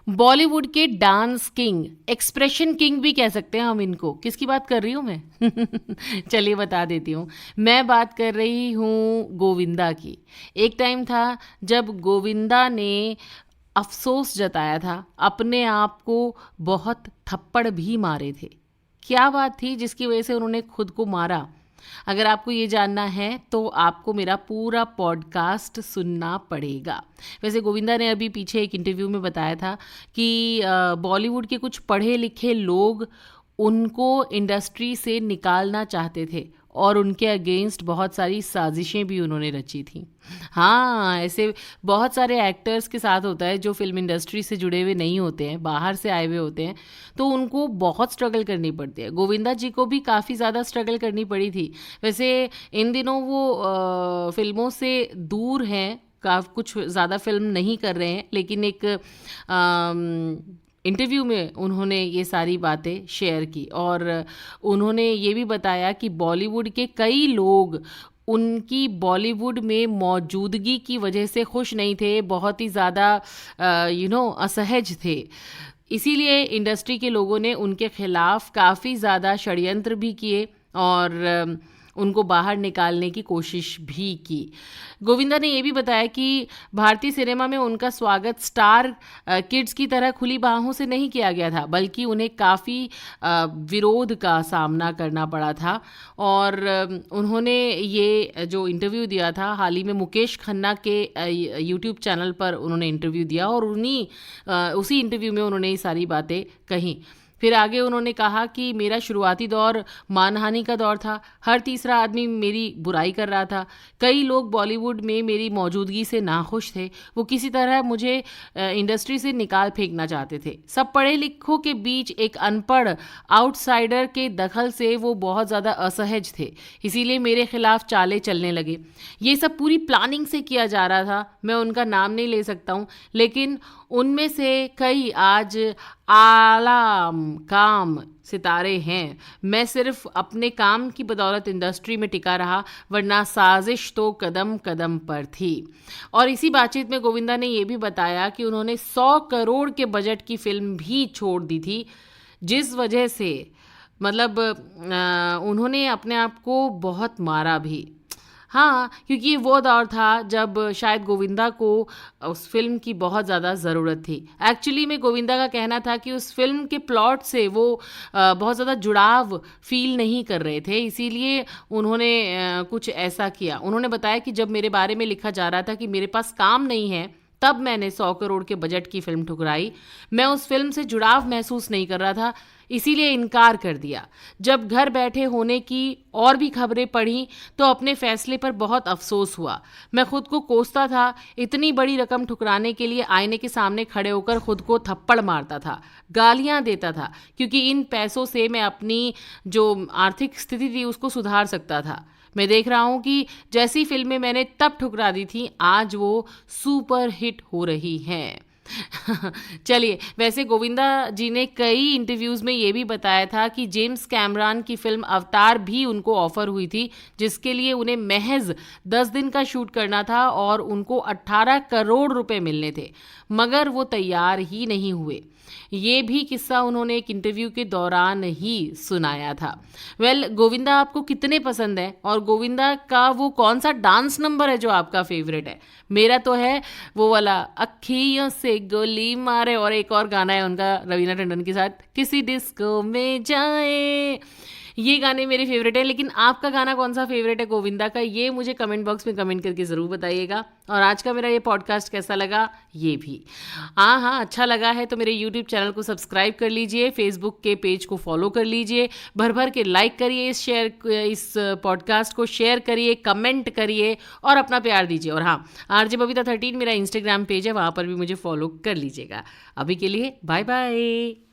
बॉलीवुड के dance king, expression king भी कह सकते हैं हम इनको। किसकी बात कर रही हूँ मैं? चलिए बता देती हूँ। मैं बात कर रही हूँ गोविंदा की। एक टाइम था जब गोविंदा ने अफसोस जताया था, अपने आप को बहुत थप्पड़ भी मारे थे। क्या बात थी जिसकी वजह से उन्होंने खुद को मारा? अगर आपको ये जानना है तो आपको मेरा पूरा पॉडकास्ट सुनना पड़ेगा। वैसे गोविंदा ने अभी पीछे एक इंटरव्यू में बताया था कि बॉलीवुड के कुछ पढ़े लिखे लोग उनको इंडस्ट्री से निकालना चाहते थे और उनके अगेंस्ट बहुत सारी साजिशें भी उन्होंने रची थी। हाँ, ऐसे बहुत सारे एक्टर्स के साथ होता है जो फिल्म इंडस्ट्री से जुड़े हुए नहीं होते हैं, बाहर से आए हुए होते हैं, तो उनको बहुत स्ट्रगल करनी पड़ती है। गोविंदा जी को भी काफ़ी ज़्यादा स्ट्रगल करनी पड़ी थी। वैसे इन दिनों वो फिल्मों से दूर हैं, कुछ ज़्यादा फिल्म नहीं कर रहे हैं, लेकिन एक इंटरव्यू में उन्होंने ये सारी बातें शेयर की और उन्होंने ये भी बताया कि बॉलीवुड के कई लोग उनकी बॉलीवुड में मौजूदगी की वजह से खुश नहीं थे, बहुत ही ज़्यादा असहज थे। इसीलिए इंडस्ट्री के लोगों ने उनके खिलाफ काफ़ी ज़्यादा षड्यंत्र भी किए और उनको बाहर निकालने की कोशिश भी की। गोविंदा ने ये भी बताया कि भारतीय सिनेमा में उनका स्वागत स्टार किड्स की तरह खुली बाहों से नहीं किया गया था, बल्कि उन्हें काफ़ी विरोध का सामना करना पड़ा था। और उन्होंने ये जो इंटरव्यू दिया था हाल ही में मुकेश खन्ना के यूट्यूब चैनल पर उन्होंने इंटरव्यू दिया और उसी इंटरव्यू में उन्होंने ये सारी बातें कहीं। फिर आगे उन्होंने कहा कि मेरा शुरुआती दौर मानहानि का दौर था, हर तीसरा आदमी मेरी बुराई कर रहा था, कई लोग बॉलीवुड में मेरी मौजूदगी से नाखुश थे, वो किसी तरह मुझे इंडस्ट्री से निकाल फेंकना चाहते थे। सब पढ़े लिखों के बीच एक अनपढ़ आउटसाइडर के दखल से वो बहुत ज़्यादा असहज थे, इसीलिए मेरे खिलाफ चालें चलने लगे। ये सब पूरी प्लानिंग से किया जा रहा था। मैं उनका नाम नहीं ले सकता हूँ, लेकिन उनमें से कई आज आला काम सितारे हैं। मैं सिर्फ अपने काम की बदौलत इंडस्ट्री में टिका रहा, वरना साजिश तो कदम कदम पर थी। और इसी बातचीत में गोविंदा ने यह भी बताया कि उन्होंने 100 करोड़ के बजट की फिल्म भी छोड़ दी थी, जिस वजह से मतलब उन्होंने अपने आप को बहुत मारा भी। हाँ, क्योंकि ये वो दौर था जब शायद गोविंदा को उस फिल्म की बहुत ज़्यादा ज़रूरत थी। एक्चुअली में गोविंदा का कहना था कि उस फिल्म के प्लॉट से वो बहुत ज़्यादा जुड़ाव फील नहीं कर रहे थे, इसीलिए उन्होंने कुछ ऐसा किया। उन्होंने बताया कि जब मेरे बारे में लिखा जा रहा था कि मेरे पास काम नहीं है, तब मैंने 100 करोड़ के बजट की फिल्म ठुकराई। मैं उस फिल्म से जुड़ाव महसूस नहीं कर रहा था, इसीलिए इनकार कर दिया। जब घर बैठे होने की और भी खबरें पढ़ी तो अपने फैसले पर बहुत अफसोस हुआ। मैं खुद को कोसता था, इतनी बड़ी रकम ठुकराने के लिए आईने के सामने खड़े होकर खुद को थप्पड़ मारता था, गालियां देता था, क्योंकि इन पैसों से मैं अपनी जो आर्थिक स्थिति थी उसको सुधार सकता था। मैं देख रहा हूँ कि जैसी फिल्में मैंने तब ठुकरा दी थी, आज वो सुपर हिट हो रही हैं। चलिए, वैसे गोविंदा जी ने कई इंटरव्यूज़ में ये भी बताया था कि जेम्स कैमरॉन की फिल्म अवतार भी उनको ऑफर हुई थी, जिसके लिए उन्हें महज 10 दिन का शूट करना था और उनको 18 करोड़ रुपए मिलने थे, मगर वो तैयार ही नहीं हुए। ये भी किस्सा उन्होंने एक इंटरव्यू के दौरान ही सुनाया था। गोविंदा आपको कितने पसंद है और गोविंदा का वो कौन सा डांस नंबर है जो आपका फेवरेट है? मेरा तो है वो वाला अखियों से गोली मारे, और एक और गाना है उनका रवीना टंडन के साथ, किसी डिस्को में जाए। ये गाने मेरे फेवरेट है, लेकिन आपका गाना कौन सा फेवरेट है गोविंदा का, ये मुझे कमेंट बॉक्स में कमेंट करके ज़रूर बताइएगा। और आज का मेरा ये पॉडकास्ट कैसा लगा ये भी। हाँ, अच्छा लगा है तो मेरे यूट्यूब चैनल को सब्सक्राइब कर लीजिए, फेसबुक के पेज को फॉलो कर लीजिए, भर भर के लाइक करिए, इस पॉडकास्ट को शेयर करिए, कमेंट करिए और अपना प्यार दीजिए। और हाँ, RJ बबीता 13 मेरा इंस्टाग्राम पेज है, वहाँ पर भी मुझे फॉलो कर लीजिएगा। अभी के लिए बाय बाय।